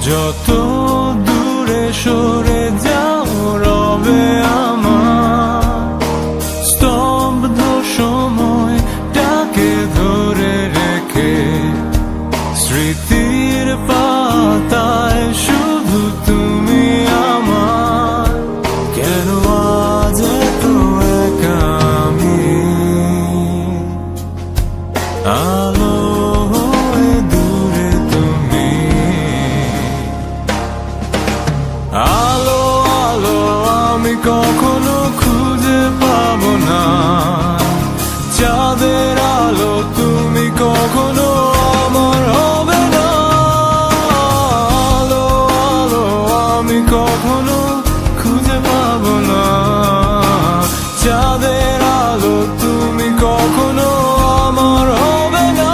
যত দূরে সরে যাও রবে আমার স্তব্ধ সময়টাকে ধরে রেখে স্মৃতির পাতায় শুধু তুমি আমার। কেন আজ এত একা আমি আলো হয়ে দূরে তুমি আলো আলো আমি কখনো খুঁজে পাবো না চাঁদের আলো তুমি কখনো আমার হবে না। আলো আলো আমি কখনো খুঁজে পাবো না চাঁদের আলো তুমি কখনো আমার হবে না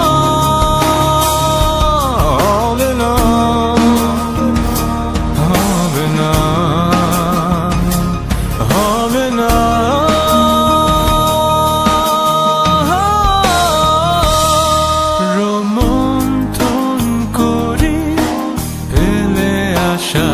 হবে না হবে না হবে না। রোমন্থন করি ফেলে আসা